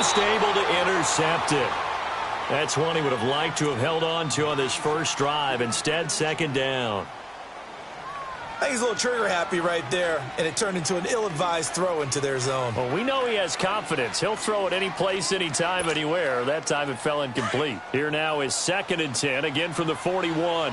Almost able to intercept it. That's one he would have liked to have held on to on this first drive. Instead, second down. I think he's a little trigger happy right there, and it turned into an ill-advised throw into their zone. Well, we know he has confidence. He'll throw it any place, anytime, anywhere. That time it fell incomplete. Here now is 2nd and 10, again from the 41.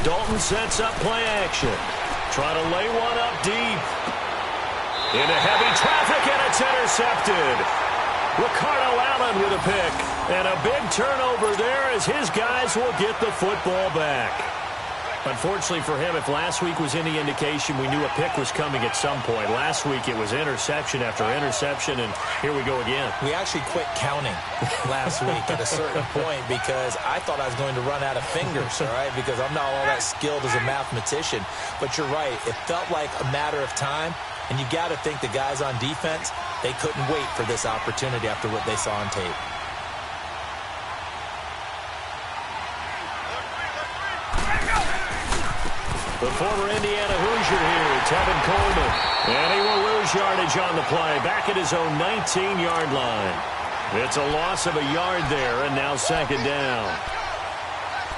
Dalton sets up play action. Try to lay one up deep. Into heavy traffic, and it's intercepted. Ricardo Allen with a pick. And a big turnover there as his guys will get the football back. Unfortunately for him, if last week was any indication, we knew a pick was coming at some point. Last week it was interception after interception, and here we go again. We actually quit counting last week at a certain point because I thought I was going to run out of fingers, all right, because I'm not all that skilled as a mathematician. But you're right. It felt like a matter of time, and you got to think the guys on defense, they couldn't wait for this opportunity after what they saw on tape. The former Indiana Hoosier here, Tevin Coleman. And he will lose yardage on the play, back at his own 19-yard line. It's a loss of a yard there, and now 2nd down.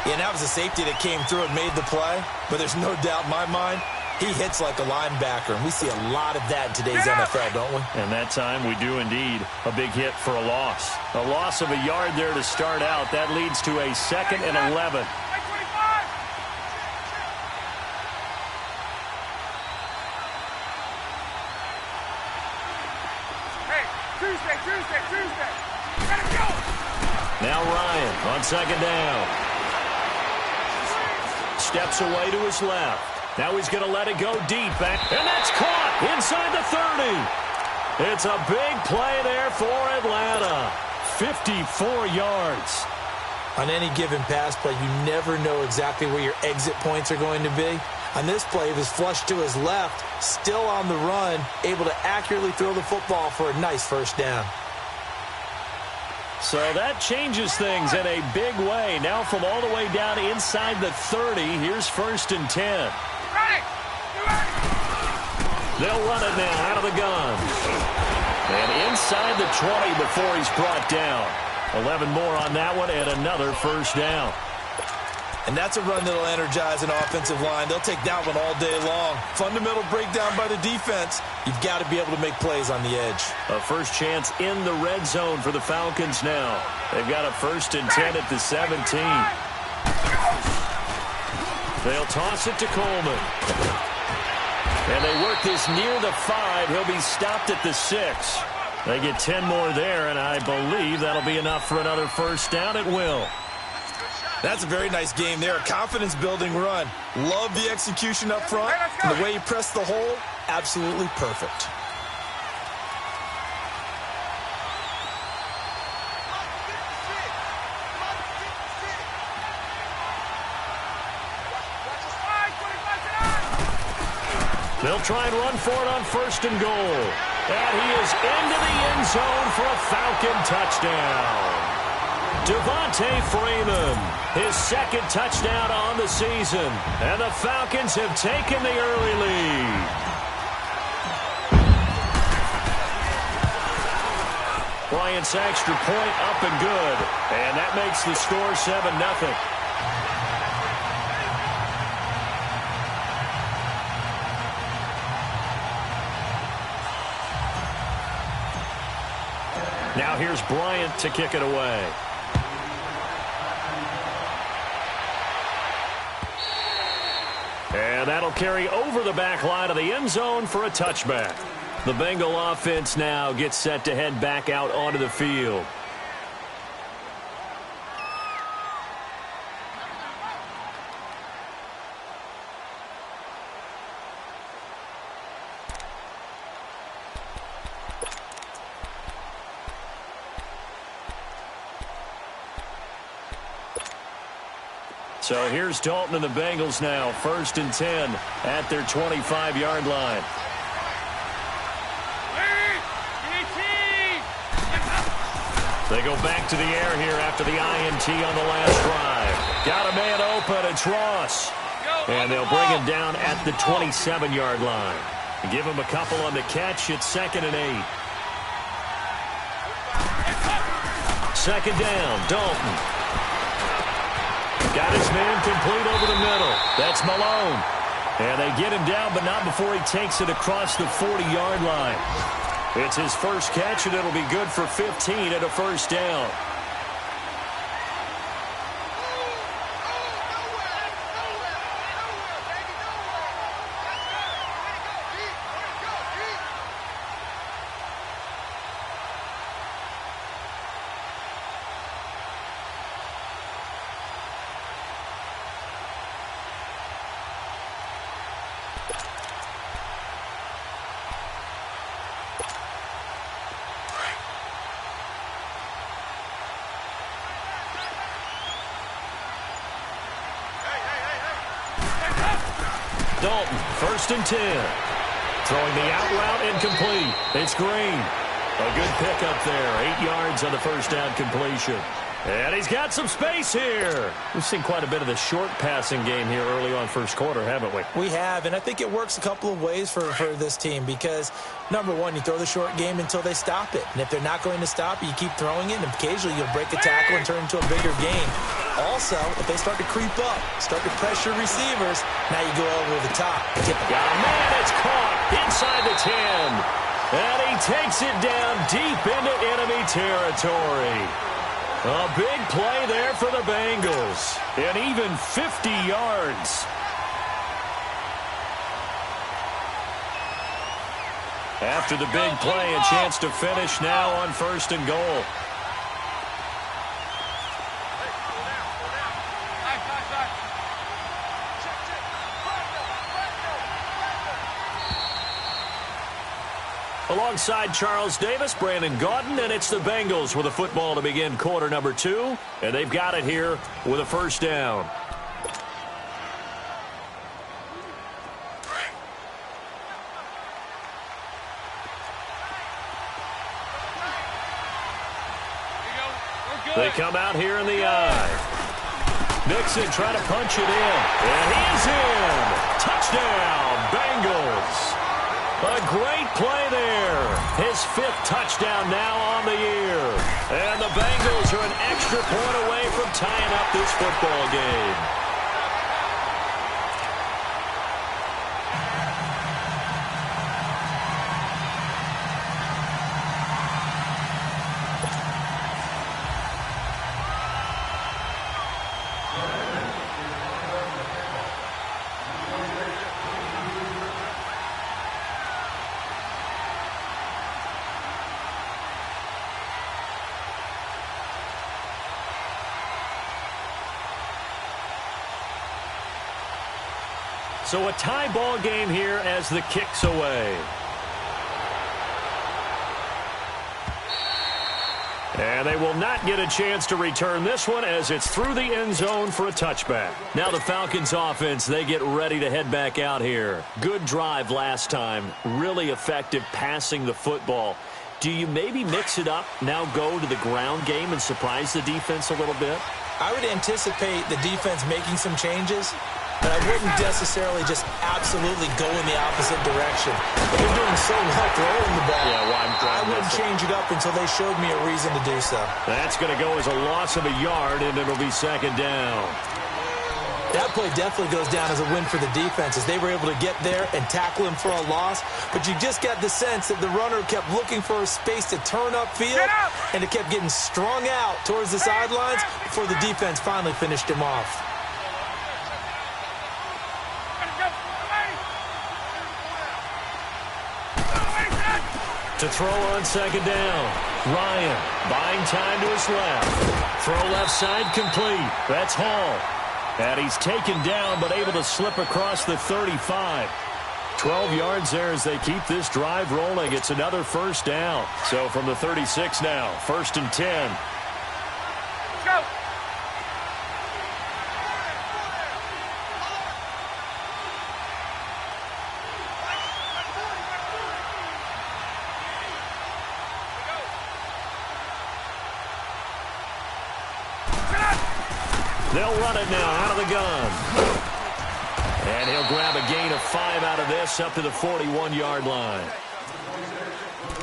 Yeah, and that was a safety that came through and made the play. But there's no doubt in my mind, he hits like a linebacker. And we see a lot of that in today's NFL, don't we? And that time we do indeed. A big hit for a loss. A loss of a yard there to start out. That leads to a 2nd and 11. Now Ryan on 2nd down. Steps away to his left. Now he's going to let it go deep back. And that's caught inside the 30. It's a big play there for Atlanta. 54 yards. On any given pass play, you never know exactly where your exit points are going to be. On this play, he was flushed to his left, still on the run, able to accurately throw the football for a nice first down. So that changes things in a big way. Now from all the way down inside the 30, here's 1st and 10. They'll run it now out of the gun. And inside the 20 before he's brought down. 11 more on that one and another first down. And that's a run that'll energize an offensive line. They'll take that one all day long. Fundamental breakdown by the defense. You've got to be able to make plays on the edge. A first chance in the red zone for the Falcons now. They've got a 1st and 10 at the 17. They'll toss it to Coleman. And they work this near the 5. He'll be stopped at the 6. They get 10 more there, and I believe that'll be enough for another first down. It will. That's a very nice game there. A confidence-building run. Love the execution up front. And the way he pressed the hole, absolutely perfect. They'll try and run for it on 1st and goal. And he is into the end zone for a Falcon touchdown. Devontae Freeman, his 2nd touchdown on the season. And the Falcons have taken the early lead. Bryant's extra point up and good. And that makes the score 7-0. Now here's Bryant to kick it away. And that'll carry over the back line of the end zone for a touchback. The Bengal offense now gets set to head back out onto the field. So here's Dalton and the Bengals now, 1st and 10 at their 25-yard line. They go back to the air here after the INT on the last drive. Got a man open. It's Ross. And they'll bring him down at the 27-yard line. Give him a couple on the catch. It's 2nd and 8. 2nd down, Dalton. Got his man complete over the middle. That's Malone. And they get him down, but not before he takes it across the 40-yard line. It's his first catch, and it'll be good for 15 at a 1st down. Dalton, 1st and 10. Throwing the out route incomplete. It's Green. A good pickup there. 8 yards on the 1st down completion. And he's got some space here. We've seen quite a bit of the short passing game here early on 1st quarter, haven't we? We have, and I think it works a couple of ways for this team because, number one, you throw the short game until they stop it. And if they're not going to stop it, you keep throwing it, and occasionally you'll break a tackle and turn into a bigger gain. Also, if they start to creep up, start to pressure receivers, now you go over the top. Got a man, it's caught inside the 10. And he takes it down deep into enemy territory. A big play there for the Bengals. And even 50 yards. After the big play, a chance to finish now on 1st and goal. Alongside Charles Davis, Brandon Gaudin, and it's the Bengals with a football to begin quarter number 2. And they've got it here with a 1st down. They come out here in the eye. Mixon trying to punch it in. And he is in. Touchdown, Bengals. A great play there. His 5th touchdown now on the year. And the Bengals are an extra point away from tying up this football game. So a tie ball game here as the kick's away. And they will not get a chance to return this one as it's through the end zone for a touchback. Now the Falcons offense, they get ready to head back out here. Good drive last time. Really effective passing the football. Do you maybe mix it up, now go to the ground game and surprise the defense a little bit? I would anticipate the defense making some changes, but I wouldn't necessarily just absolutely go in the opposite direction. But they're doing so well throwing the ball. I wouldn't change it up until they showed me a reason to do so. That's going to go as a loss of a yard, and it'll be 2nd down. That play definitely goes down as a win for the defense as they were able to get there and tackle him for a loss. But you just got the sense that the runner kept looking for a space to turn upfield, and it kept getting strung out towards the sidelines before the defense finally finished him off. To throw on 2nd down. Ryan buying time to his left. Throw left side complete. That's Hall. And he's taken down but able to slip across the 35. 12 yards there as they keep this drive rolling. It's another 1st down. So from the 36 now, 1st and 10. Go. They'll run it now out of the gun. And he'll grab a gain of 5 out of this up to the 41-yard line.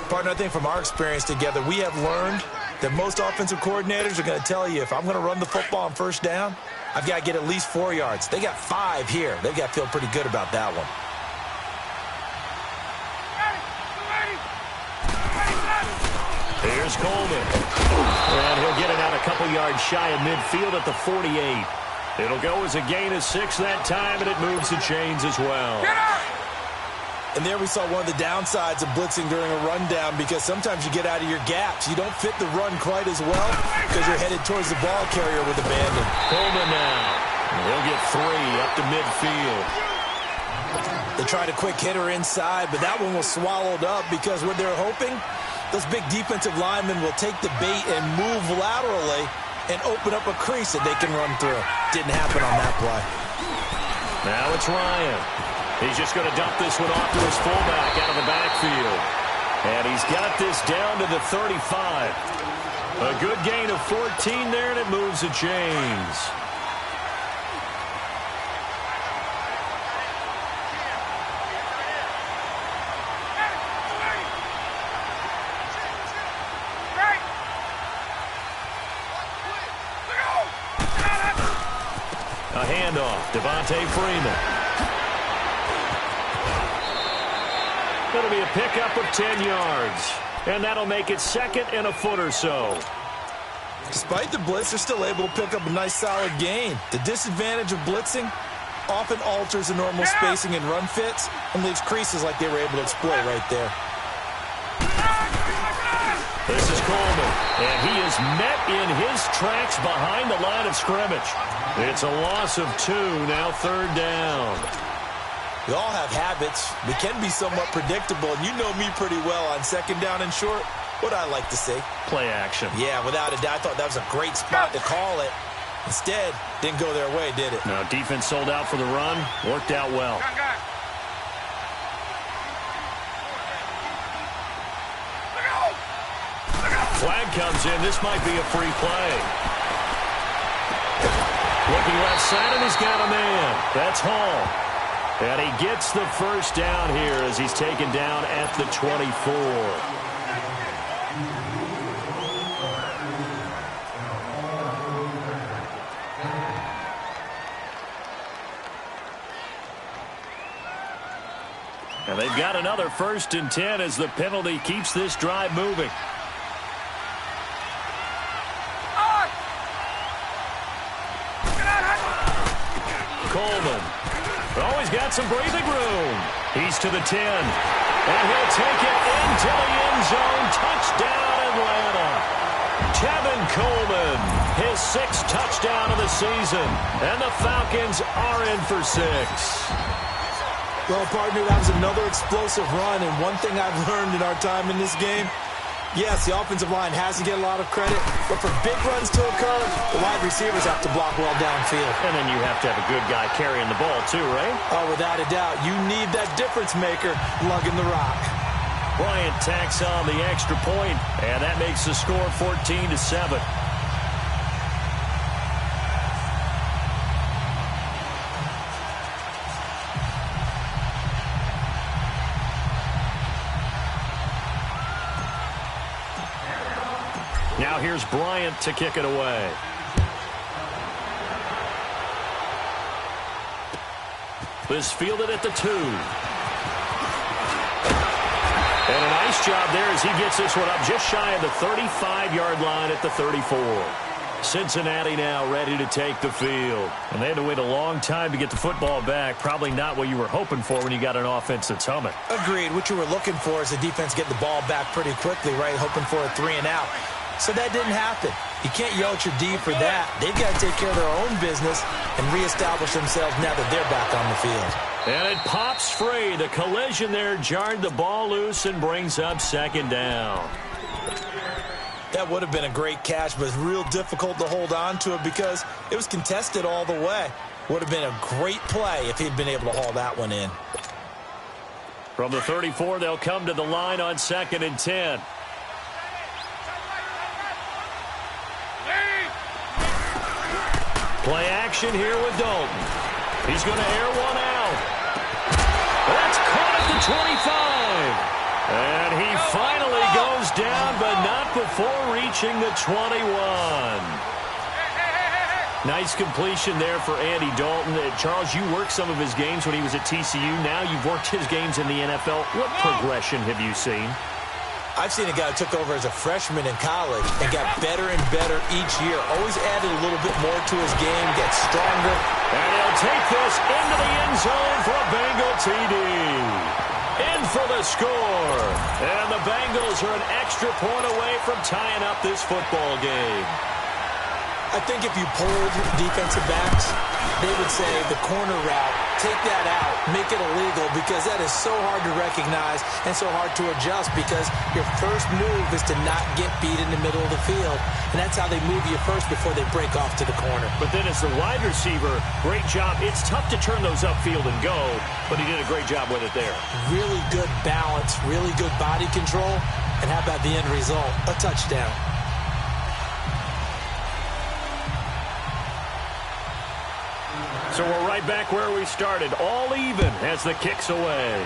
Partner, I think from our experience together, we have learned that most offensive coordinators are going to tell you, if I'm going to run the football on first down, I've got to get at least 4 yards. They got 5 here. They've got to feel pretty good about that one. Here's Coleman. And he'll get it out a couple yards shy of midfield at the 48. It'll go as a gain of 6 that time, and it moves the chains as well. And there we saw one of the downsides of blitzing during a rundown, because sometimes you get out of your gaps. You don't fit the run quite as well because you're headed towards the ball carrier with abandon. Coleman now. He'll get 3 up to midfield. They tried a quick hitter inside, but that one was swallowed up because what they're hoping, those big defensive linemen will take the bait and move laterally and open up a crease that they can run through. Didn't happen on that play. Now it's Ryan. He's just going to dump this one off to his fullback out of the backfield. And he's got this down to the 35. A good gain of 14 there, and it moves the chains. A handoff, Devontae Freeman. That'll be a pickup of 10 yards. And that'll make it 2nd and a foot or so. Despite the blitz, they're still able to pick up a nice solid gain. The disadvantage of blitzing often alters the normal spacing and run fits and leaves creases like they were able to exploit right there. This is Coleman, and he is met in his tracks behind the line of scrimmage. It's a loss of 2, now 3rd down. We all have habits. We can be somewhat predictable, and you know me pretty well on 2nd down and short. What I like to say? Play action. Yeah, without a doubt. I thought that was a great spot to call it. Instead, didn't go their way, did it? No, defense sold out for the run. Worked out well. Flag comes in. This might be a free play. Looking left side, and he's got a man. That's Hall. And he gets the first down here as he's taken down at the 24. And they've got another 1st and 10 as the penalty keeps this drive moving. Coleman. Always got some breathing room. He's to the 10. And he'll take it into the end zone. Touchdown, Atlanta. Tevin Coleman, his 6th touchdown of the season. And the Falcons are in for 6. Well, partner, that was another explosive run. And one thing I've learned in our time in this game, yes, the offensive line has to get a lot of credit, but for big runs to occur, the wide receivers have to block well downfield. And then you have to have a good guy carrying the ball too, right? Oh, without a doubt. You need that difference maker lugging the rock. Bryant tacks on the extra point, and that makes the score 14-7. Now here's Bryant to kick it away. This fielded at the 2. And a nice job there as he gets this one up just shy of the 35-yard line at the 34. Cincinnati now ready to take the field. And they had to wait a long time to get the football back. Probably not what you were hoping for when you got an offense that's humming. Agreed. What you were looking for is the defense get the ball back pretty quickly, right? Hoping for a 3 and out. So that didn't happen. You can't yell at your D for that. They've got to take care of their own business and reestablish themselves now that they're back on the field. And it pops free. The collision there jarred the ball loose and brings up 2nd down. That would have been a great catch, but it's real difficult to hold on to it because it was contested all the way. Would have been a great play if he'd been able to haul that one in. From the 34, they'll come to the line on 2nd and 10. Play action here with Dalton. He's going to air one out. That's caught at the 25. And he finally goes down, but not before reaching the 21. Nice completion there for Andy Dalton. Charles, you worked some of his games when he was at TCU. Now you've worked his games in the NFL. What progression have you seen? I've seen a guy who took over as a freshman in college and got better and better each year. Always added a little bit more to his game, gets stronger. And he'll take this into the end zone for a Bengal TD. In for the score. And the Bengals are an extra point away from tying up this football game. I think if you polled defensive backs, they would say the corner route, take that out, make it illegal, because that is so hard to recognize and so hard to adjust, because your first move is to not get beat in the middle of the field. And that's how they move you first before they break off to the corner. But then as the wide receiver, great job. It's tough to turn those upfield and go, but he did a great job with it there. Really good balance, really good body control. And how about the end result? A touchdown. So we're right back where we started, all even as the kick's away.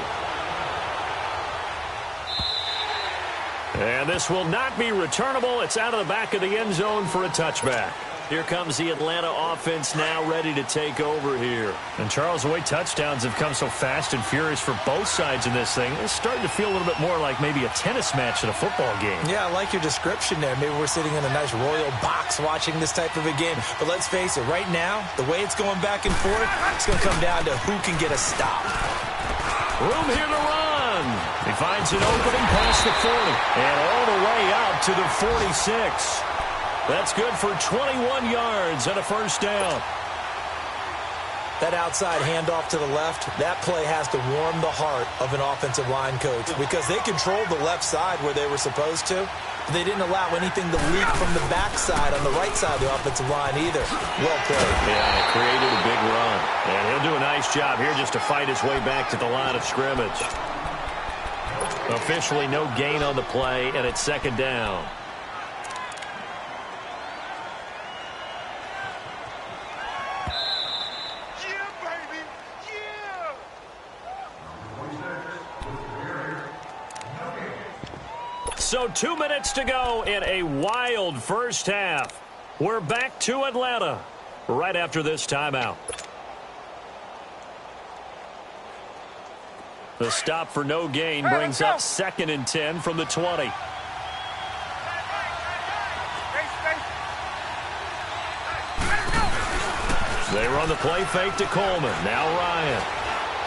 And this will not be returnable. It's out of the back of the end zone for a touchback. Here comes the Atlanta offense now ready to take over here. And Charles, the way touchdowns have come so fast and furious for both sides in this thing, it's starting to feel a little bit more like maybe a tennis match in a football game. Yeah, I like your description there. Maybe we're sitting in a nice royal box watching this type of a game. But let's face it, right now, the way it's going back and forth, it's going to come down to who can get a stop. Room here to run. He finds an opening past the 40 and all the way out to the 46. That's good for 21 yards and a first down. That outside handoff to the left, that play has to warm the heart of an offensive line coach, because they controlled the left side where they were supposed to. They didn't allow anything to leak from the backside on the right side of the offensive line either. Well played. Yeah, it created a big run. And he'll do a nice job here just to fight his way back to the line of scrimmage. Officially no gain on the play, and it's second down. So 2 minutes to go in a wild first half. We're back to Atlanta right after this timeout. The stop for no gain brings up 2nd and 10 from the 20. They run the play fake to Coleman. Now Ryan.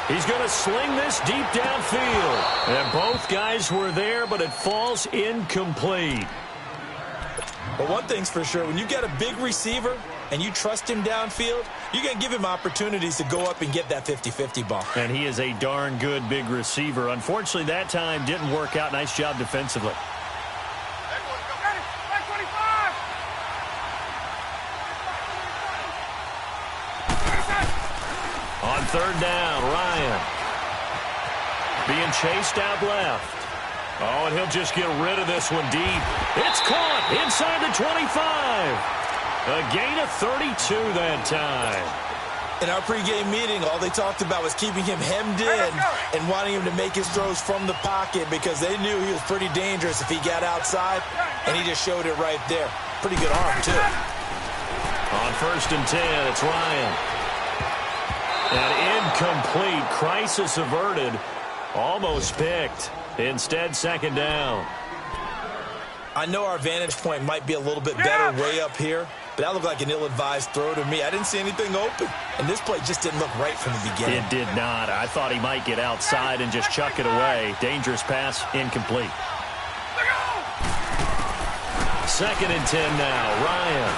He's going to sling this deep downfield. And both guys were there, but it falls incomplete. But one thing's for sure, when you get a big receiver and you trust him downfield, you're going to give him opportunities to go up and get that 50-50 ball. And he is a darn good big receiver. Unfortunately, that time didn't work out. Nice job defensively. On third down, Ryan. Being chased out left. Oh, and he'll just get rid of this one deep. It's caught inside the 25. A gain of 32 that time. In our pregame meeting, all they talked about was keeping him hemmed in and wanting him to make his throws from the pocket, because they knew he was pretty dangerous if he got outside, and he just showed it right there. Pretty good arm, too. On 1st and 10, it's Ryan. An incomplete, crisis averted, almost picked. Instead, 2nd down. I know our vantage point might be a little bit better way up here, but that looked like an ill-advised throw to me. I didn't see anything open, and this play just didn't look right from the beginning. It did not. I thought he might get outside and just chuck it away. Dangerous pass, incomplete. 2nd and 10 now, Ryan.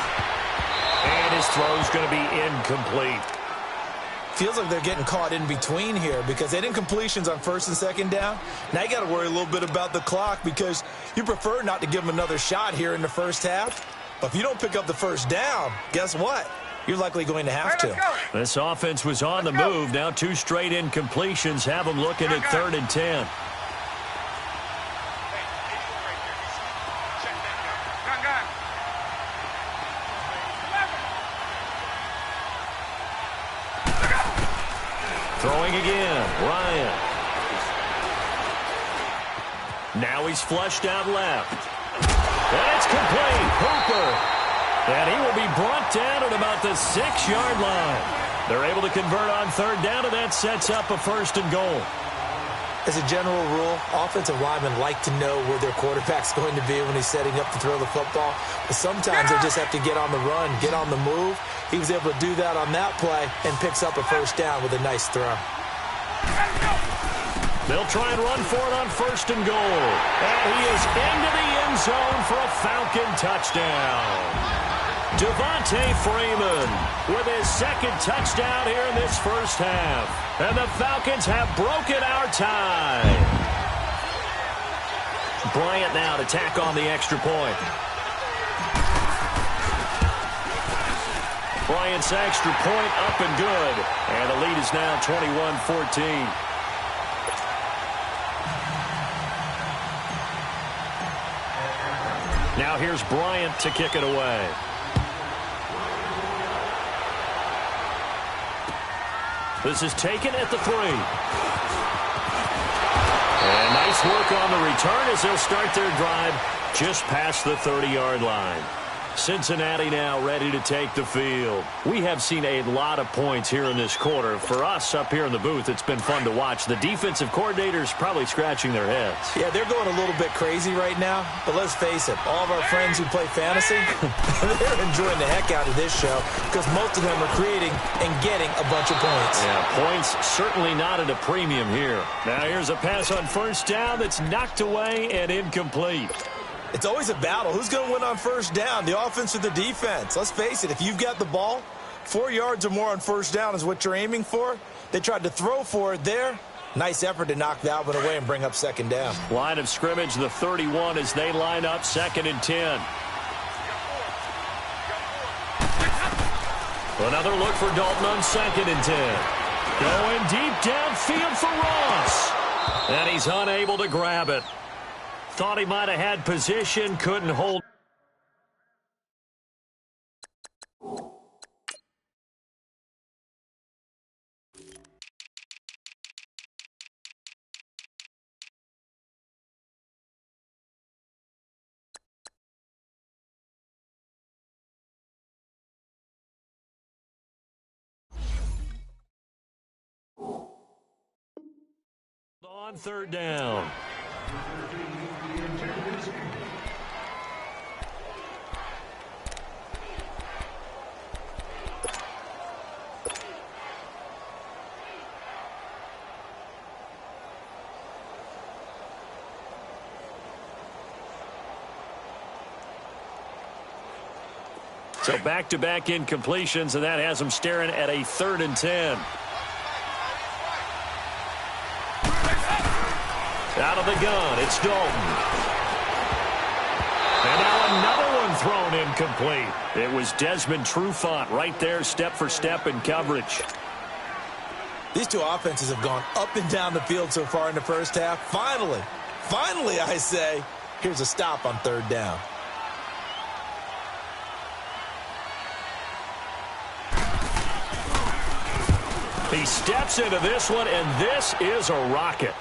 And his throw's going to be incomplete. Feels like they're getting caught in between here, because they had incompletions on 1st and 2nd down. Now you got to worry a little bit about the clock, because you prefer not to give them another shot here in the first half. But if you don't pick up the first down, guess what? You're likely going to have to. This offense was on the move. Now 2 straight incompletions have them looking at 3rd and 10. Throwing again, Ryan. Now he's flushed out left. And it's complete. Hooper. And he will be brought down at about the 6-yard line. They're able to convert on third down, and that sets up a 1st and goal. As a general rule, offensive linemen like to know where their quarterback's going to be when he's setting up to throw the football. But sometimes they just have to get on the run, get on the move. He was able to do that on that play and picks up a 1st down with a nice throw. They'll try and run for it on 1st and goal. And he is into the end zone for a Falcon touchdown. Devontae Freeman with his 2nd touchdown here in this first half. And the Falcons have broken our tie. Bryant now to tack on the extra point. Bryant's extra point up and good. And the lead is now 21-14. Now here's Bryant to kick it away. This is taken at the 3. And nice work on the return as they'll start their drive just past the 30-yard line. Cincinnati now ready to take the field. We have seen a lot of points here in this quarter. For us up here in the booth, it's been fun to watch. The defensive coordinators probably scratching their heads. Yeah, they're going a little bit crazy right now. But let's face it, all of our friends who play fantasy, they're enjoying the heck out of this show because most of them are creating and getting a bunch of points. Yeah, points certainly not at a premium here. Now here's a pass on 1st down that's knocked away and incomplete. It's always a battle. Who's going to win on 1st down, the offense or the defense? Let's face it, if you've got the ball, 4 yards or more on 1st down is what you're aiming for. They tried to throw for it there. Nice effort to knock that one away and bring up 2nd down. Line of scrimmage, the 31 as they line up 2nd and 10. Another look for Dalton on 2nd and 10. Going deep downfield for Ross. And he's unable to grab it. Thought he might have had position, couldn't hold. On 3rd down. So back-to-back incompletions, and that has them staring at a 3rd and 10. Out of the gun, it's Dalton. And now another one thrown incomplete. It was Desmond Trufant right there, step for step in coverage. These two offenses have gone up and down the field so far in the first half. Finally, I say, here's a stop on 3rd down. He steps into this one, and this is a rocket.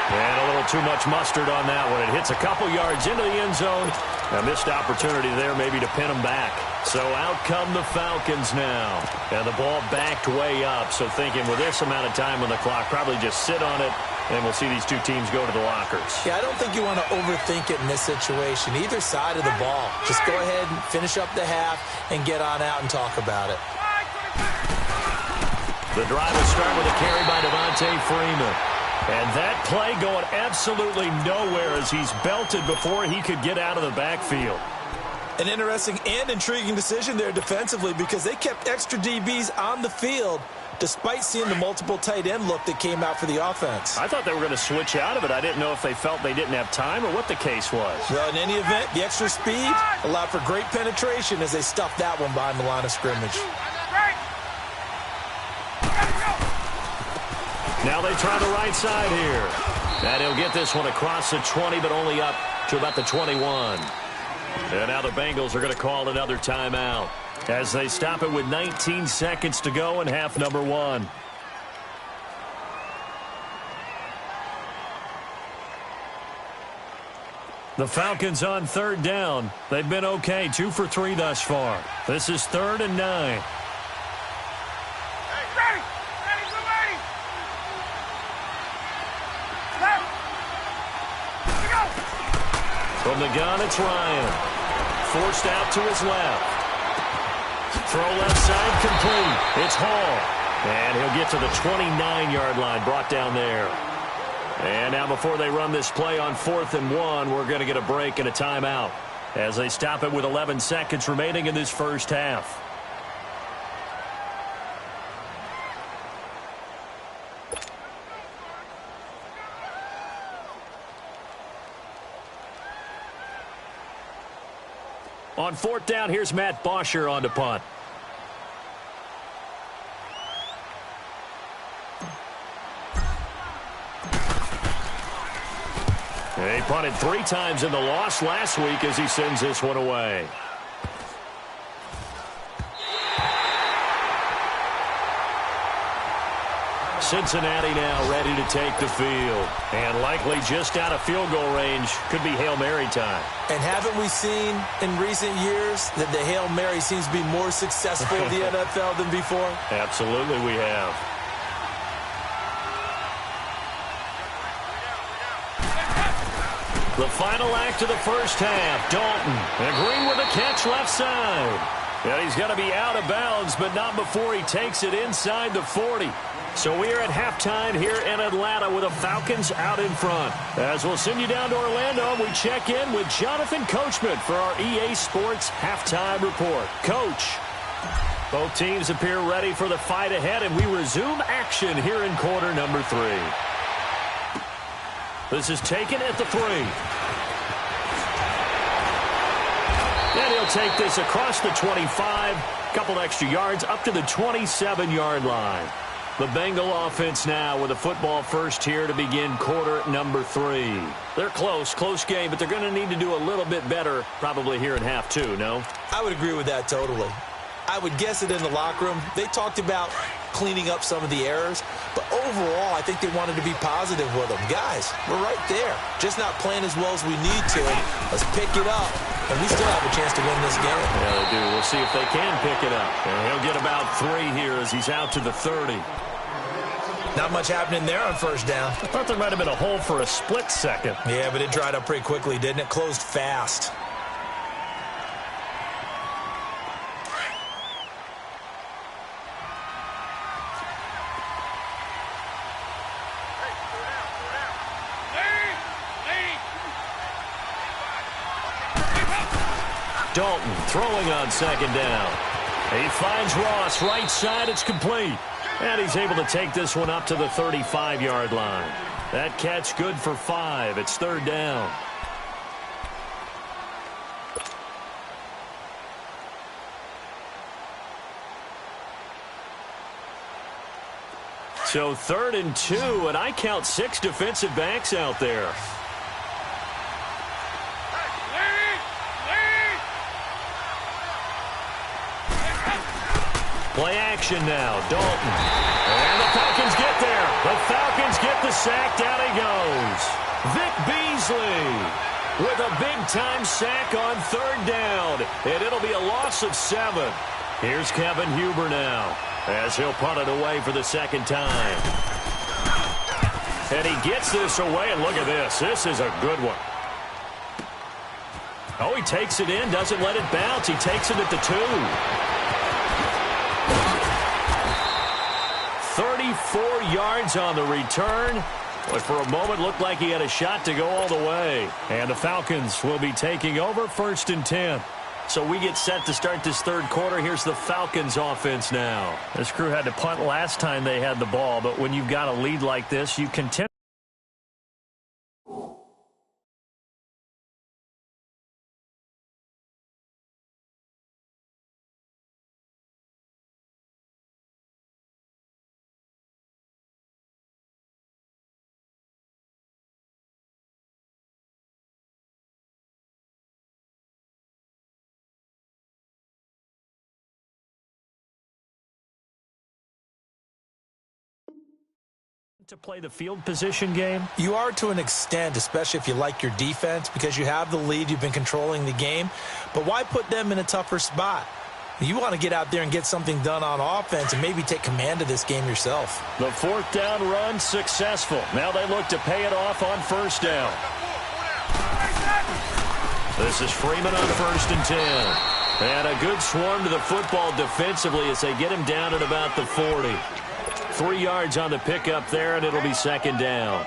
And a little too much mustard on that one. It hits a couple yards into the end zone. A missed opportunity there maybe to pin them back. So out come the Falcons now. And the ball backed way up. So thinking with this amount of time on the clock, probably just sit on it, and we'll see these two teams go to the lockers. Yeah, I don't think you want to overthink it in this situation. Either side of the ball. Just go ahead and finish up the half and get on out and talk about it. The drive will start with a carry by Devontae Freeman. And that play going absolutely nowhere as he's belted before he could get out of the backfield. An interesting and intriguing decision there defensively because they kept extra DBs on the field despite seeing the multiple tight end look that came out for the offense. I thought they were going to switch out of it. I didn't know if they felt they didn't have time or what the case was. Well, in any event, the extra speed allowed for great penetration as they stuffed that one behind the line of scrimmage. Now they try the right side here. And he'll get this one across the 20, but only up to about the 21. And now the Bengals are going to call another timeout. as they stop it with 19 seconds to go in half number one. The Falcons on third down. They've been okay, 2 for 3 thus far. This is 3rd and 9. From the gun, it's Ryan. Forced out to his left. Throw left side complete. It's Hall. And he'll get to the 29-yard line, brought down there. And now before they run this play on 4th and 1, we're going to get a break and a timeout as they stop it with 11 seconds remaining in this first half. On 4th down, here's Matt Bosher on to punt. He punted 3 times in the loss last week as he sends this one away. Cincinnati now ready to take the field. And likely just out of field goal range. Could be Hail Mary time. And haven't we seen in recent years that the Hail Mary seems to be more successful in the NFL than before? Absolutely we have. The final act of the first half. Dalton agreeing with a catch left side. And he's going to be out of bounds, but not before he takes it inside the 40. So we are at halftime here in Atlanta with the Falcons out in front. As we'll send you down to Orlando, we check in with Jonathan Coachman for our EA Sports Halftime Report. Coach, both teams appear ready for the fight ahead, and we resume action here in quarter number 3. This is taken at the 3. And he'll take this across the 25. Couple extra yards up to the 27-yard line. The Bengal offense now with a football first here to begin quarter number 3. They're close game, but they're going to need to do a little bit better probably here in half 2, no? I would agree with that totally. I would guess it in the locker room. They talked about cleaning up some of the errors, but overall I think they wanted to be positive with them. Guys, we're right there. Just not playing as well as we need to. Let's pick it up, and we still have a chance to win this game. Yeah, they do. We'll see if they can pick it up. And he'll get about 3 here as he's out to the 30. Not much happening there on first down. I thought there might have been a hole for a split second. Yeah, but it dried up pretty quickly, didn't it? Closed fast. Dalton throwing on second down. He finds Ross right side. It's complete. And he's able to take this one up to the 35-yard line. That catch good for 5. It's 3rd down. So 3rd and 2, and I count 6 defensive backs out there. Play action now, Dalton. And the Falcons get there. The Falcons get the sack. Down he goes. Vic Beasley with a big-time sack on 3rd down. And it'll be a loss of 7. Here's Kevin Huber now as he'll punt it away for the 2nd time. And he gets this away, and look at this. This is a good one. Oh, he takes it in, doesn't let it bounce. He takes it at the 2. 34 yards on the return. But for a moment, looked like he had a shot to go all the way. And the Falcons will be taking over 1st and 10. So we get set to start this 3rd quarter. Here's the Falcons offense now. This crew had to punt last time they had the ball, but when you've got a lead like this, you continue. To play the field position game? You are to an extent, especially if you like your defense, because you have the lead, you've been controlling the game. But why put them in a tougher spot? You want to get out there and get something done on offense and maybe take command of this game yourself. The fourth down run successful. Now they look to pay it off on first down. This is Freeman on 1st and 10. And a good swarm to the football defensively as they get him down at about the 40. 3 yards on the pickup there, and it'll be second down.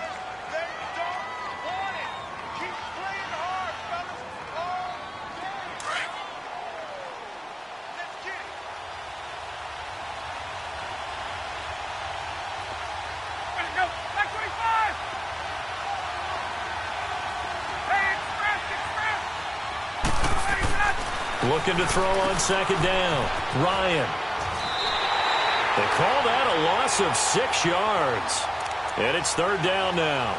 Looking to throw on second down. Ryan. They call that a loss of 6 yards. And it's third down now.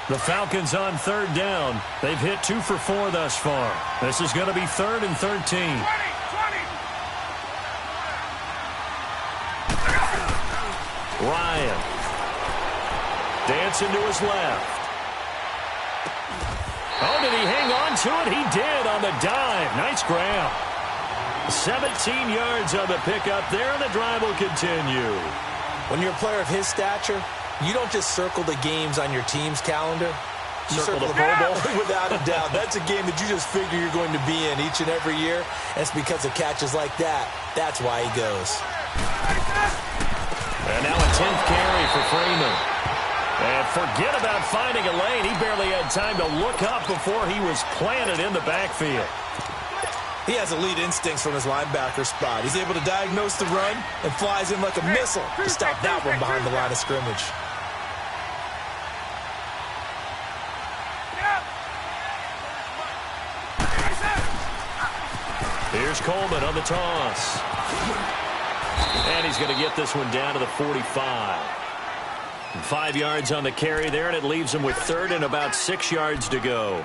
The Falcons on third down. They've hit 2 for 4 thus far. This is going to be 3rd and 13. Ryan. Dancing to his left. Oh, did he hang on to it? He did on the dive. Nice grab. 17 yards on the pickup there, and the drive will continue. When you're a player of his stature, you don't just circle the games on your team's calendar. You circle the Pro Bowl. Without a doubt. That's a game that you just figure you're going to be in each and every year. And it's because of catches like that. That's why he goes. And now a 10th carry for Freeman. And forget about finding a lane. He barely had time to look up before he was planted in the backfield. He has elite instincts from his linebacker spot. He's able to diagnose the run and flies in like a missile to stop that one behind the line of scrimmage. Here's Coleman on the toss. And he's going to get this one down to the 45. 5 yards on the carry there, and it leaves him with 3rd and about 6 yards to go.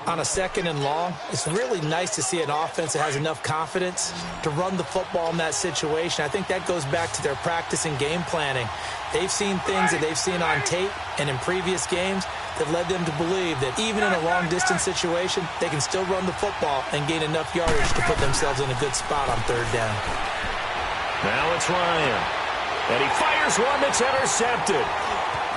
On a 2nd and long, it's really nice to see an offense that has enough confidence to run the football in that situation. I think that goes back to their practice and game planning. They've seen things that they've seen on tape and in previous games that led them to believe that even in a long-distance situation, they can still run the football and gain enough yardage to put themselves in a good spot on 3rd down. Now it's Ryan. And he fires one that's intercepted.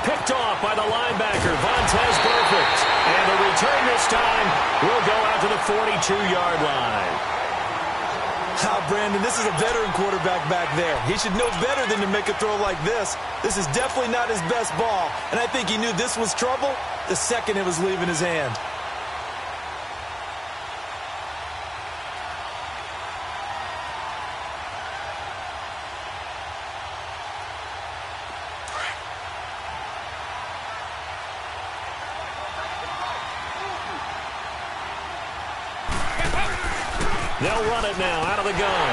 Picked off by the linebacker, Vontaze Burfict. And the return this time will go out to the 42-yard line. Brandon, this is a veteran quarterback back there. He should know better than to make a throw like this. This is definitely not his best ball. And I think he knew this was trouble the second it was leaving his hand. They'll run it now out of the gun.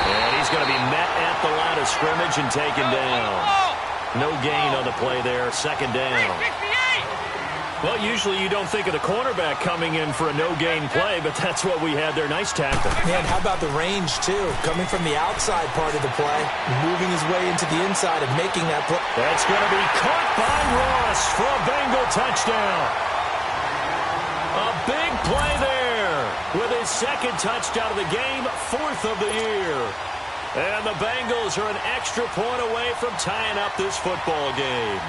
And he's going to be met at the line of scrimmage and taken down. No gain on the play there, 2nd down. Well, usually you don't think of the cornerback coming in for a no-gain play, but that's what we had there. Nice tackle. Man, how about the range, too? Coming from the outside part of the play, moving his way into the inside and making that play. That's going to be caught by Ross for a Bengal touchdown. A big play there with his 2nd touchdown of the game, 4th of the year. And the Bengals are an extra point away from tying up this football game.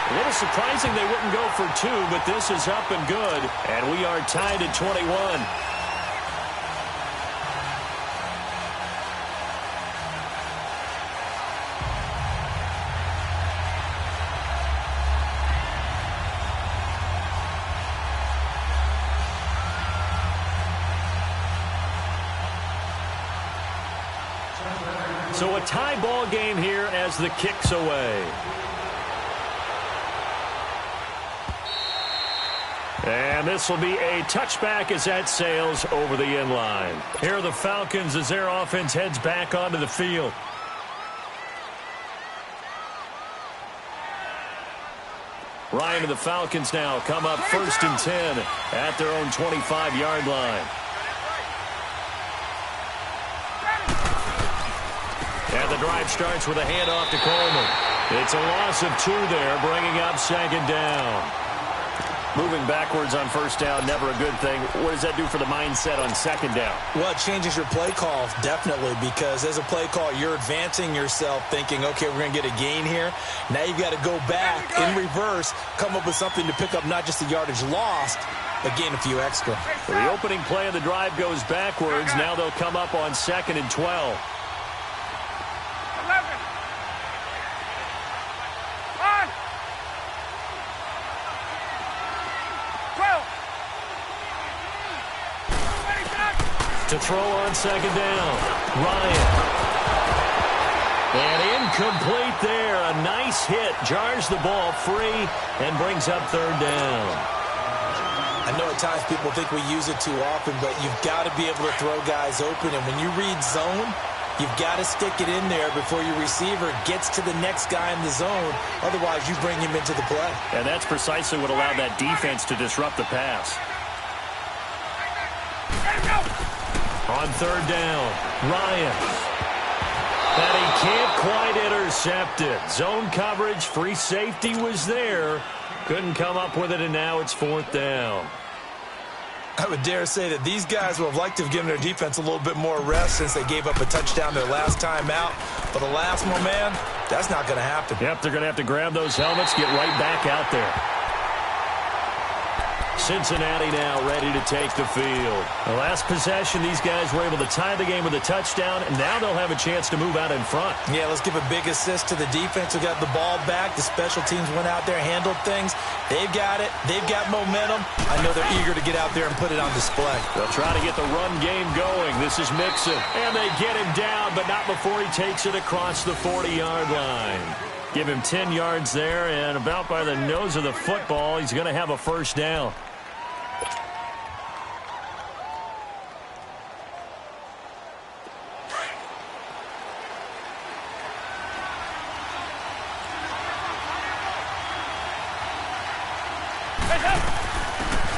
A little surprising they wouldn't go for 2, but this is up and good. And we are tied at 21. So a tie ball game here as the kick's away. And this will be a touchback as that sails over the end line. Here are the Falcons as their offense heads back onto the field. Ryan and the Falcons now come up 1st and 10 at their own 25-yard line. And the drive starts with a handoff to Coleman. It's a loss of 2 there, bringing up 2nd down. Moving backwards on 1st down, never a good thing. What does that do for the mindset on 2nd down? Well, it changes your play call, definitely, because as a play call, you're advancing yourself thinking, okay, we're going to get a gain here. Now you've got to go back in reverse, come up with something to pick up not just the yardage lost, but gain a few extra. So the opening play of the drive goes backwards. Now they'll come up on 2nd and 12. To throw on 2nd down, Ryan. And incomplete there. A nice hit. Jars the ball free and brings up 3rd down. I know at times people think we use it too often, but you've got to be able to throw guys open. And when you read zone, you've got to stick it in there before your receiver gets to the next guy in the zone. Otherwise, you bring him into the play. And that's precisely what allowed that defense to disrupt the pass. On 3rd down, Ryan. And he can't quite intercept it. Zone coverage, free safety was there. Couldn't come up with it, and now it's 4th down. I would dare say that these guys would have liked to have given their defense a little bit more rest since they gave up a touchdown their last time out. But the last one, man, that's not going to happen. Yep, they're going to have to grab those helmets, get right back out there. Cincinnati now ready to take the field. The last possession, these guys were able to tie the game with a touchdown, and now they'll have a chance to move out in front. Yeah, let's give a big assist to the defense who got the ball back. The special teams went out there, handled things. They've got it. They've got momentum. I know they're eager to get out there and put it on display. They'll try to get the run game going. This is Mixon, and they get him down, but not before he takes it across the 40-yard line. Give him 10 yards there, and about by the nose of the football, he's going to have a 1st down.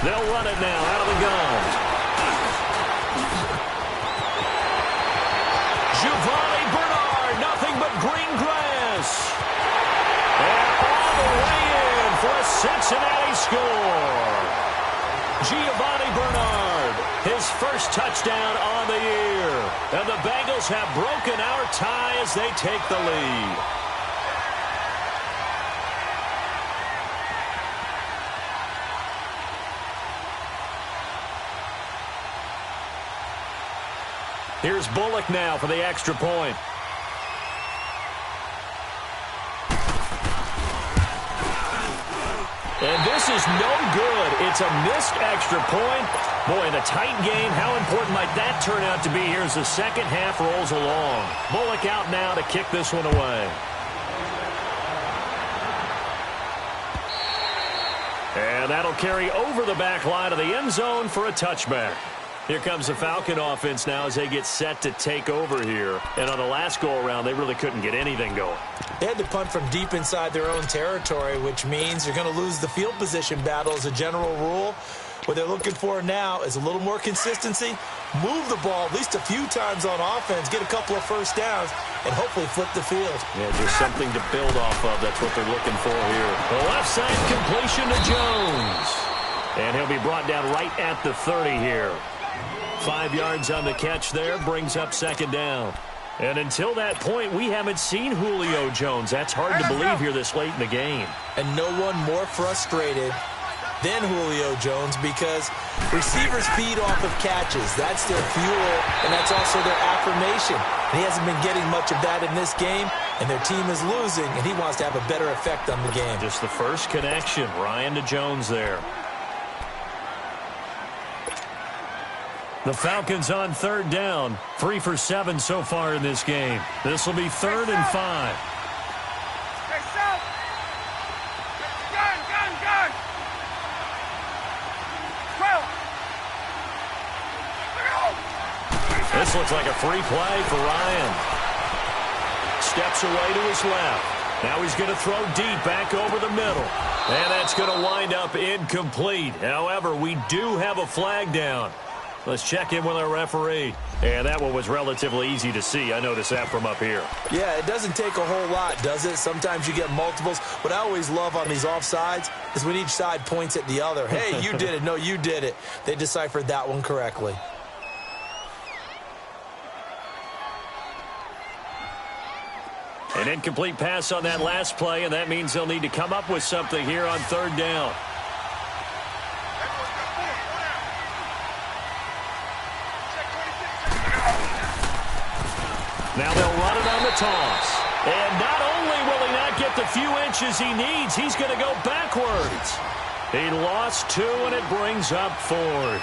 They'll run it now out of the gun. Giovanni Bernard, nothing but green grass. And all the way in for a Cincinnati score. Giovanni Bernard, his 1st touchdown on the year. And the Bengals have broken our tie as they take the lead. Here's Bullock now for the extra point. And this is no good. It's a missed extra point. Boy, in a tight game, how important might that turn out to be here as the second half rolls along. Bullock out now to kick this one away. And that'll carry over the back line of the end zone for a touchback. Here comes the Falcon offense now as they get set to take over here. And on the last go-around, they really couldn't get anything going. They had to punt from deep inside their own territory, which means you're going to lose the field position battle as a general rule. What they're looking for now is a little more consistency, move the ball at least a few times on offense, get a couple of 1st downs, and hopefully flip the field. Yeah, just something to build off of. That's what they're looking for here. The left side completion to Jones. And he'll be brought down right at the 30 here. 5 yards on the catch there, brings up 2nd down. And until that point, we haven't seen Julio Jones. That's hard to believe here this late in the game. And no one more frustrated than Julio Jones because receivers feed off of catches. That's their fuel, and that's also their affirmation. And he hasn't been getting much of that in this game, and their team is losing, and he wants to have a better effect on the game. Just the first connection, Ryan to Jones there. The Falcons on 3rd down. 3 for 7 so far in this game. This will be 3rd and 5. This looks like a free play for Ryan. Steps away to his left. Now he's going to throw deep back over the middle. And that's going to wind up incomplete. However, we do have a flag down. Let's check in with our referee. And that one was relatively easy to see. I noticed that from up here. Yeah, it doesn't take a whole lot, does it? Sometimes you get multiples. What I always love on these offsides is when each side points at the other. Hey, you did it. No, you did it. They deciphered that one correctly. An incomplete pass on that last play, and that means they'll need to come up with something here on third down. Now they'll run it on the toss. And not only will he not get the few inches he needs, he's going to go backwards. He lost 2, and it brings up 4th.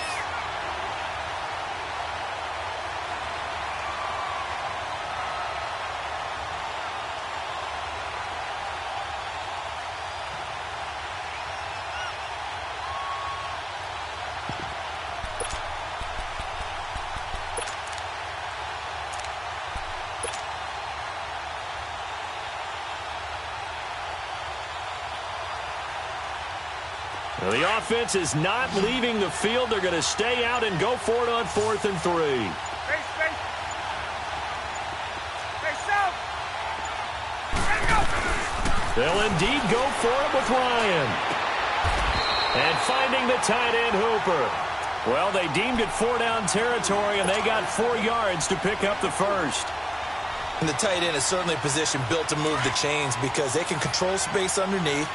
Well, the offense is not leaving the field. They're going to stay out and go for it on 4th and 3. They'll indeed go for it with Ryan. And finding the tight end, Hooper. Well, they deemed it 4-down territory, and they got 4 yards to pick up the first. And the tight end is certainly a position built to move the chains because they can control space underneath.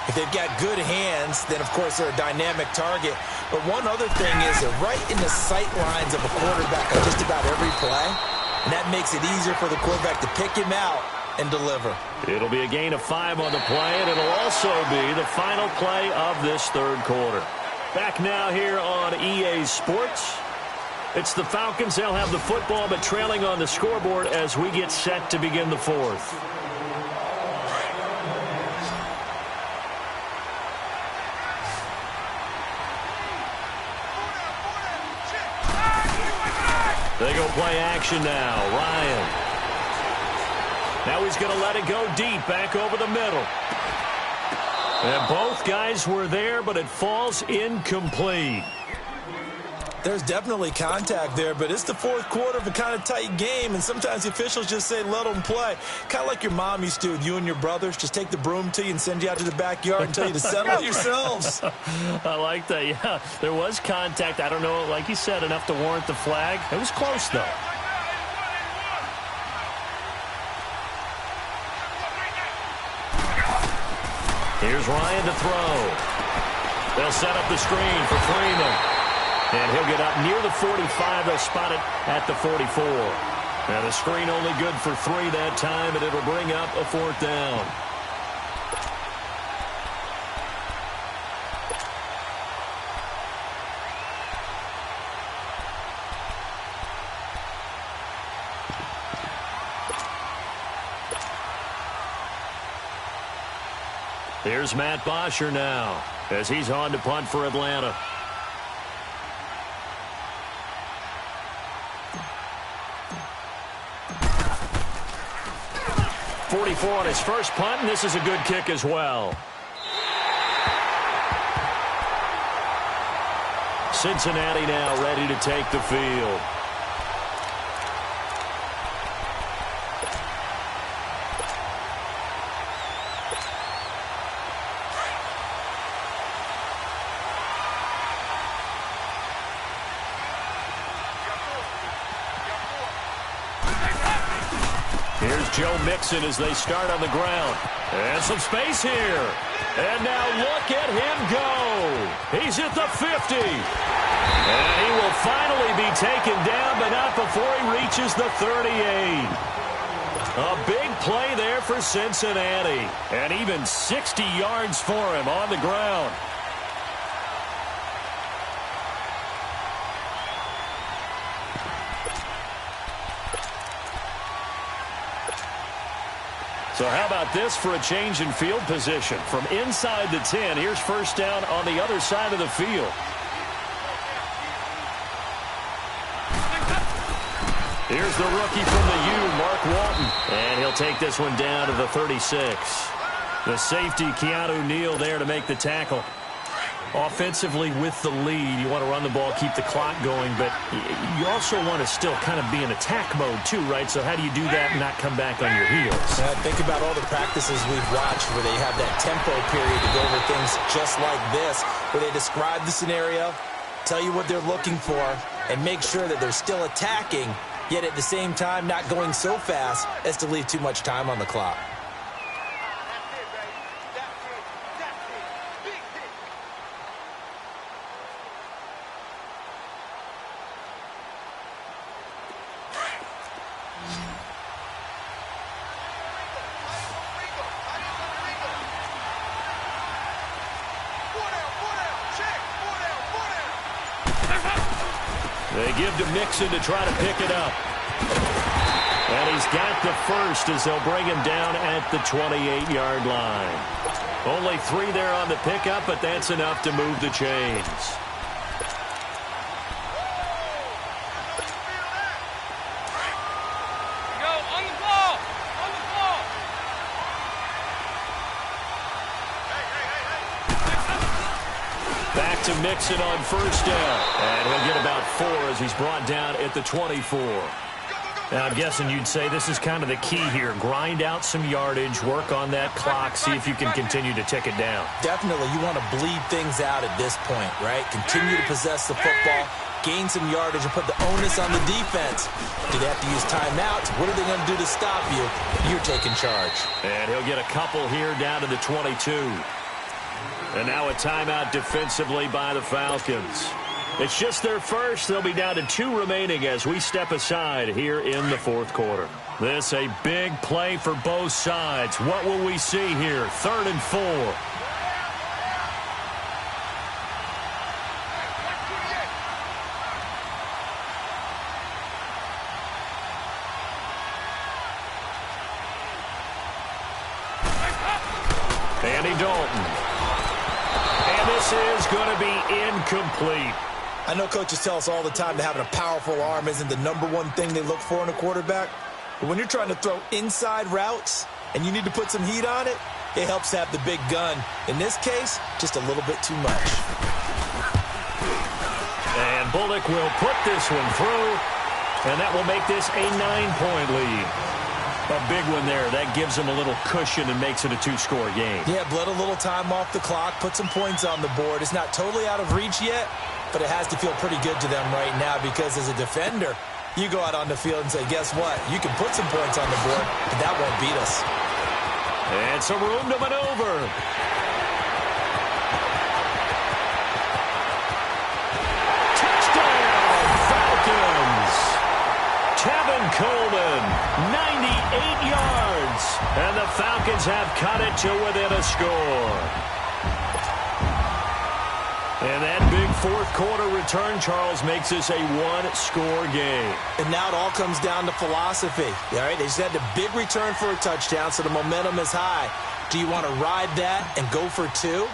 If they've got good hands, then, of course, they're a dynamic target. But one other thing is they're right in the sight lines of a quarterback on just about every play. And that makes it easier for the quarterback to pick him out and deliver. It'll be a gain of 5 on the play, and it'll also be the final play of this third quarter. Back now here on EA Sports. It's the Falcons. They'll have the football, but trailing on the scoreboard as we get set to begin the 4th. They go play action now. Ryan. Now he's going to let it go deep back over the middle. And both guys were there, but it falls incomplete. There's definitely contact there, but it's the 4th quarter of a kind of tight game, and sometimes the officials just say let them play. Kind of like your mom used to with you and your brothers. Just take the broom to you and send you out to the backyard and tell you to settle it yourselves. I like that, yeah. There was contact. I don't know, like you said, enough to warrant the flag. It was close, though. Here's Ryan to throw. They'll set up the screen for Freeman. And he'll get up near the 45. They'll spot it at the 44. And the screen only good for 3 that time, and it'll bring up a 4th down. Here's Matt Bosher now as he's on to punt for Atlanta. 44 on his first punt, and this is a good kick as well. Cincinnati now ready to take the field. Here's Joe Mixon as they start on the ground. And some space here. And now look at him go. He's at the 50. And he will finally be taken down, but not before he reaches the 38. A big play there for Cincinnati. And even 60 yards for him on the ground. So how about this for a change in field position? From inside the 10, here's first down on the other side of the field. Here's the rookie from the U, Mark Walton. And he'll take this one down to the 36. The safety, Keanu Neal, there to make the tackle. Offensively with the lead, you want to run the ball, keep the clock going, but you also want to still kind of be in attack mode too, right? So how do you do that and not come back on your heels? Think about all the practices we've watched where they have that tempo period to go over things just like this, where they describe the scenario, tell you what they're looking for, and make sure that they're still attacking, yet at the same time not going so fast as to leave too much time on the clock. They give to Mixon to try to pick it up. And he's got the first as they'll bring him down at the 28-yard line. Only 3 there on the pickup, but that's enough to move the chains. Back to Mixon on first down. And he'll get about 4 as he's brought down at the 24. Now, I'm guessing you'd say this is kind of the key here. Grind out some yardage, work on that clock, see if you can continue to tick it down. Definitely, you want to bleed things out at this point, right? Continue to possess the football, gain some yardage, and put the onus on the defense. Do they have to use timeouts? What are they going to do to stop you? You're taking charge. And he'll get a couple here down to the 22. And now a timeout defensively by the Falcons. It's just their first. They'll be down to 2 remaining as we step aside here in the fourth quarter. This a big play for both sides. What will we see here? 3rd and 4. Andy Dalton. And this is going to be incomplete. I know coaches tell us all the time that having a powerful arm isn't the #1 thing they look for in a quarterback. But when you're trying to throw inside routes and you need to put some heat on it, it helps to have the big gun. In this case, just a little bit too much. And Bullock will put this one through, and that will make this a 9-point lead. A big one there. That gives them a little cushion and makes it a 2-score game. Yeah, bled a little time off the clock, put some points on the board. It's not totally out of reach yet, but it has to feel pretty good to them right now because as a defender, you go out on the field and say, guess what? You can put some points on the board, but that won't beat us. And some room to maneuver. Touchdown, Falcons! Tevin Coleman, 98 yards. And the Falcons have cut it to within a score. And that big fourth quarter return, Charles, makes this a 1-score game. And now it all comes down to philosophy. All right, they just had a big return for a touchdown, so the momentum is high. Do you want to ride that and go for 2?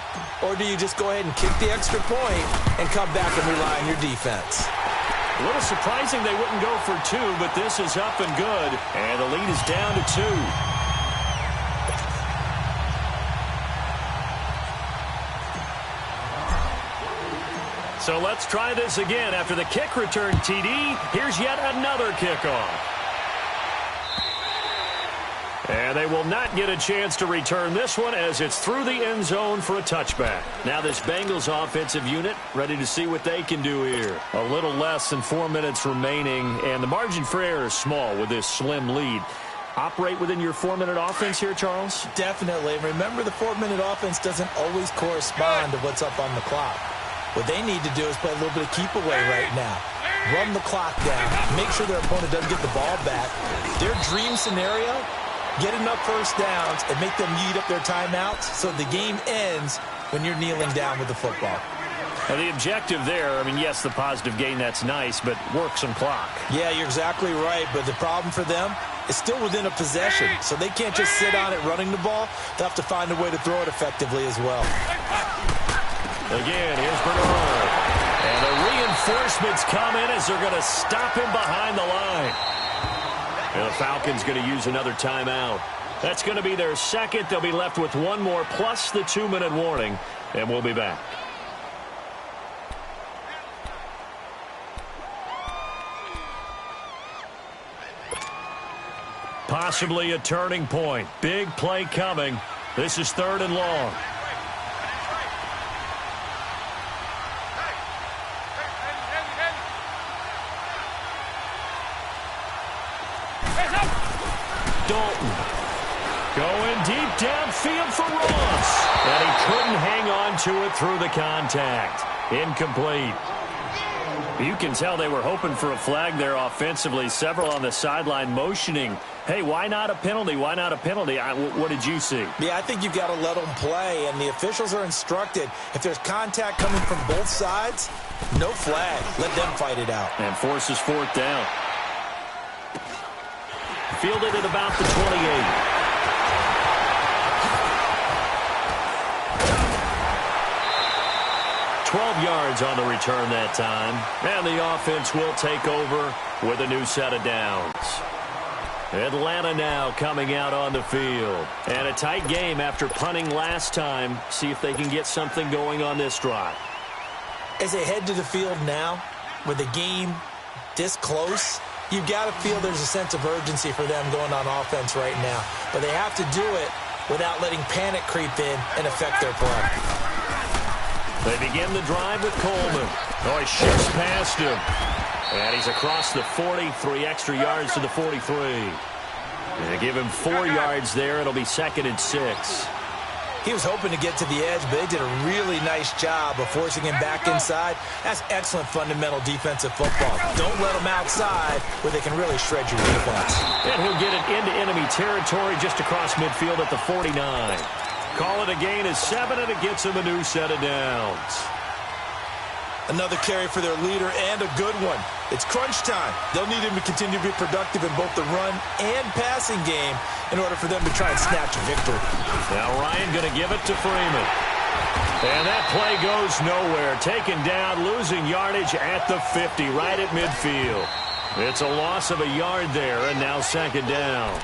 Or do you just go ahead and kick the extra point and come back and rely on your defense? A little surprising they wouldn't go for 2, but this is up and good. And the lead is down to 2. So let's try this again. After the kick return TD, here's yet another kickoff. And they will not get a chance to return this one as it's through the end zone for a touchback. Now this Bengals offensive unit ready to see what they can do here. A little less than 4 minutes remaining, and the margin for error is small with this slim lead. Operate within your 4-minute offense here, Charles? Definitely. Remember, the 4-minute offense doesn't always correspond to what's up on the clock. What they need to do is play a little bit of keep away right now. Run the clock down. Make sure their opponent doesn't get the ball back. Their dream scenario, get enough first downs and make them eat up their timeouts so the game ends when you're kneeling down with the football. Now the objective there, I mean, yes, the positive gain, that's nice, but work some clock. Yeah, you're exactly right, but the problem for them is still within a possession, so they can't just sit on it running the ball. They'll have to find a way to throw it effectively as well. Again, here's Bernard. And the reinforcements come in as they're going to stop him behind the line. And the Falcons going to use another timeout. That's going to be their second. They'll be left with one more plus the 2-minute warning. And we'll be back. Possibly a turning point. Big play coming. This is 3rd and long. Dalton going deep downfield for Ross. And he couldn't hang on to it through the contact. Incomplete. You can tell they were hoping for a flag there offensively. Several on the sideline motioning, hey, why not a penalty? Why not a penalty? What did you see? Yeah, I think you've got to let them play, and the officials are instructed. If there's contact coming from both sides, no flag. Let them fight it out. And forces 4th down. Fielded at about the 28. 12 yards on the return that time. And the offense will take over with a new set of downs. Atlanta now coming out on the field. And a tight game after punting last time. See if they can get something going on this drive. As they head to the field now, with the game this close, you've got to feel there's a sense of urgency for them going on offense right now. But they have to do it without letting panic creep in and affect their play. They begin the drive with Coleman. Oh, he shifts past him. And he's across the 40, 3 extra yards to the 43. They give him 4 yards there. It'll be 2nd and 6. He was hoping to get to the edge, but they did a really nice job of forcing him back inside. That's excellent fundamental defensive football. Don't let him outside where they can really shred your defense. And he'll get it into enemy territory just across midfield at the 49. Call it a gain of 7, and it gets him a new set of downs. Another carry for their leader, and a good one. It's crunch time. They'll need him to continue to be productive in both the run and passing game in order for them to try and snatch a victory. Now Ryan going to give it to Freeman. And that play goes nowhere. Taken down, losing yardage at the 50, right at midfield. It's a loss of a yard there, and now 2nd down.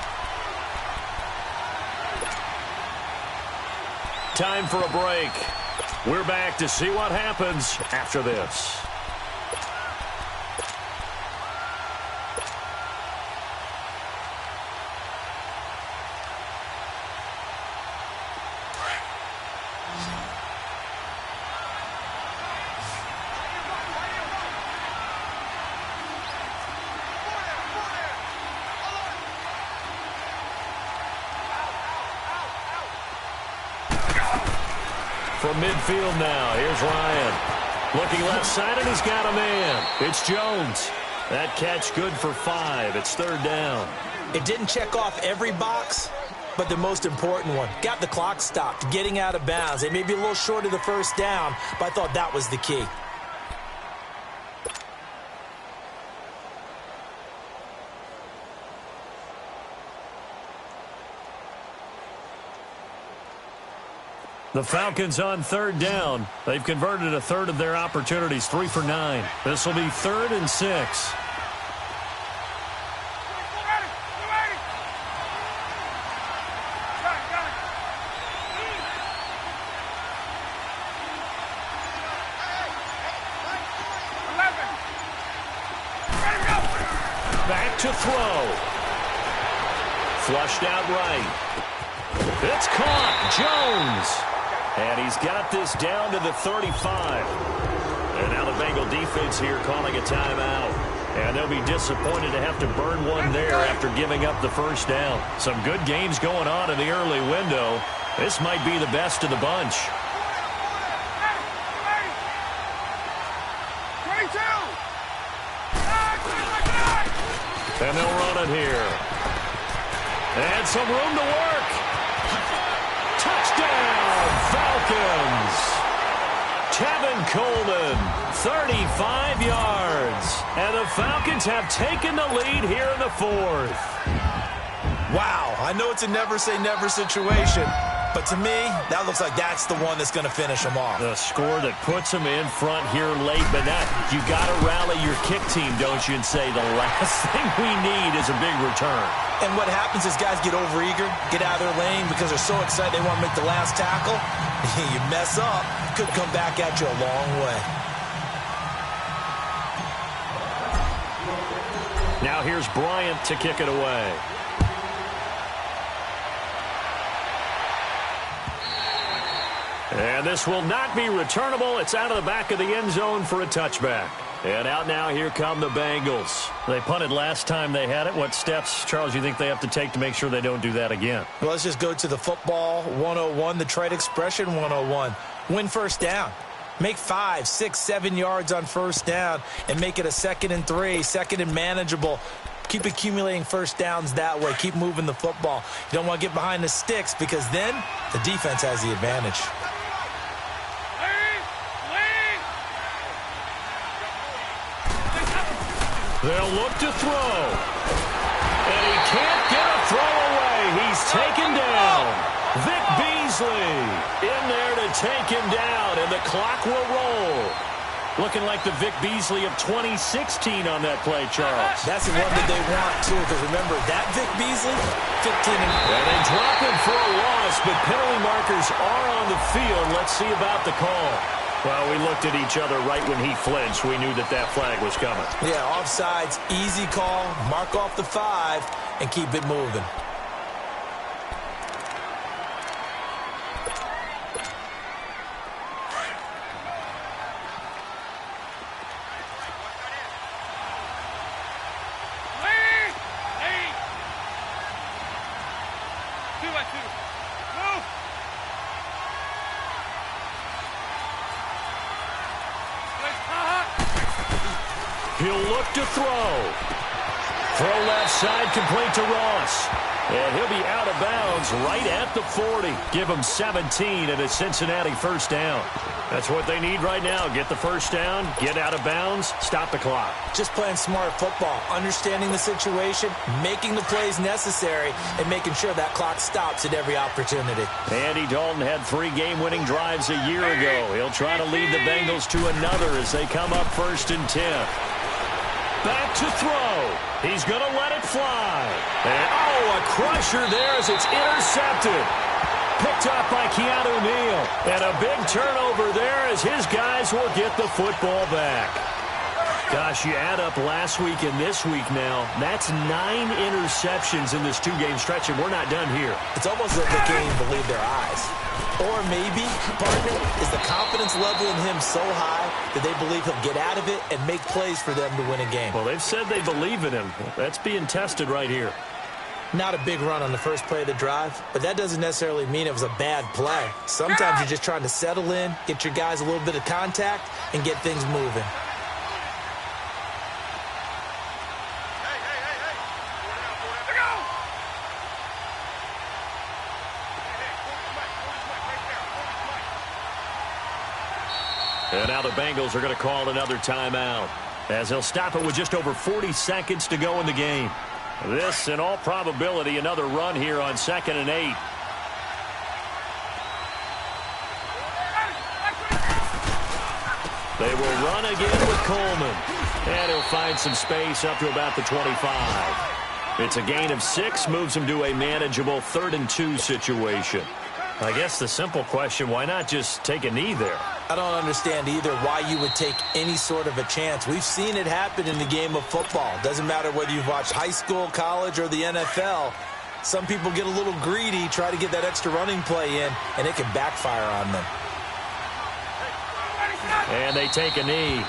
Time for a break. We're back to see what happens after this. From midfield now, here's Ryan. Looking left side, and he's got a man. It's Jones. That catch good for 5. It's 3rd down. It didn't check off every box, but the most important one. Got the clock stopped, getting out of bounds. They may be a little short of the 1st down, but I thought that was the key. The Falcons on 3rd down. They've converted a third of their opportunities, 3 for 9. This will be 3rd and 6. Back to throw. Flushed out right. It's caught. Jones. And he's got this down to the 35. And now the Bengal defense here calling a timeout. And they'll be disappointed to have to burn one there after giving up the 1st down. Some good games going on in the early window. This might be the best of the bunch. 22. And they'll run it here. And some room to work. Touchdown, Falcons. Tevin Coleman, 35 yards. And the Falcons have taken the lead here in the 4th. Wow, I know it's a never-say-never situation, But to me, that looks like that's the one that's going to finish them off. The score that puts them in front here late, but you got to rally your kick team, don't you, and say the last thing we need is a big return. And what happens is guys get overeager, get out of their lane because they're so excited they want to make the last tackle. You mess up, could come back at you a long way. Now here's Bryant to kick it away. And this will not be returnable. It's out of the back of the end zone for a touchback. And out now, here come the Bengals. They punted last time they had it. What steps, Charles, you think they have to take to make sure they don't do that again? Well, let's just go to the football 101, the trade expression 101. Win first down. Make 5, 6, 7 yards on first down and make it a 2nd and 3, 2nd and manageable. Keep accumulating first downs that way. Keep moving the football. You don't want to get behind the sticks because then the defense has the advantage. They'll look to throw. And he can't get a throw away. He's taken down. Vic Beasley in there to take him down, and the clock will roll. Looking like the Vic Beasley of 2016 on that play, Charles. That's the one that they want, too, because remember, that Vic Beasley, 15 and they drop him for a loss, but penalty markers are on the field. Let's see about the call. Well, we looked at each other right when he flinched. We knew that flag was coming. Yeah, offsides, easy call, mark off the 5, and keep it moving. He'll look to throw. Throw left side, complete to Ross. And he'll be out of bounds right at the 40. Give him 17 and a Cincinnati first down. That's what they need right now. Get the first down, get out of bounds, stop the clock. Just playing smart football, understanding the situation, making the plays necessary, and making sure that clock stops at every opportunity. Andy Dalton had 3 game-winning drives a year ago. He'll try to lead the Bengals to another as they come up 1st and 10. Back to throw. He's going to let it fly. And, a crusher there as it's intercepted. Picked up by Keanu Neal. And a big turnover there as his guys will get the football back. Gosh, you add up last week and this week now, that's 9 interceptions in this 2-game stretch, and we're not done here. It's almost like they can't even believe their eyes. Or maybe, partner, is the confidence level in him so high that they believe he'll get out of it and make plays for them to win a game. Well, they've said they believe in him. That's being tested right here. Not a big run on the first play of the drive, but that doesn't necessarily mean it was a bad play. Sometimes you're just trying to settle in, get your guys a little bit of contact, and get things moving. And now the Bengals are going to call another timeout as they'll stop it with just over 40 seconds to go in the game. This, in all probability, another run here on 2nd and 8. They will run again with Coleman. And he'll find some space up to about the 25. It's a gain of 6, moves him to a manageable 3rd and 2 situation. I guess the simple question, why not just take a knee there? I don't understand either why you would take any sort of a chance. We've seen it happen in the game of football. Doesn't matter whether you've watched high school, college, or the NFL. Some people get a little greedy, try to get that extra running play in, and it can backfire on them. And they take a knee.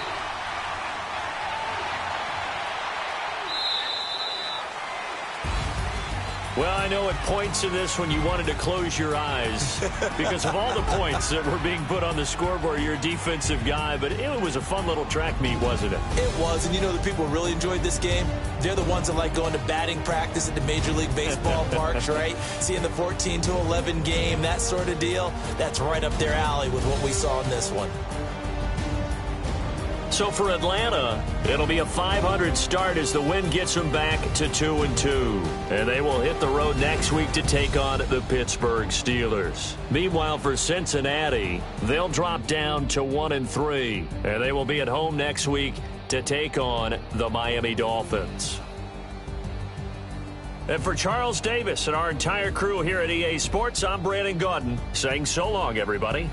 Well, I know at points in this when you wanted to close your eyes because of all the points that were being put on the scoreboard. You're a defensive guy, but it was a fun little track meet, wasn't it? It was, and you know the people who really enjoyed this game? They're the ones that like going to batting practice at the Major League Baseball parks, right? Seeing the 14-11 game, that sort of deal. That's right up their alley with what we saw in this one. So for Atlanta, it'll be a .500 start as the win gets them back to 2-2. And they will hit the road next week to take on the Pittsburgh Steelers. Meanwhile, for Cincinnati, they'll drop down to 1-3. And they will be at home next week to take on the Miami Dolphins. And for Charles Davis and our entire crew here at EA Sports, I'm Brandon Gaudin saying so long, everybody.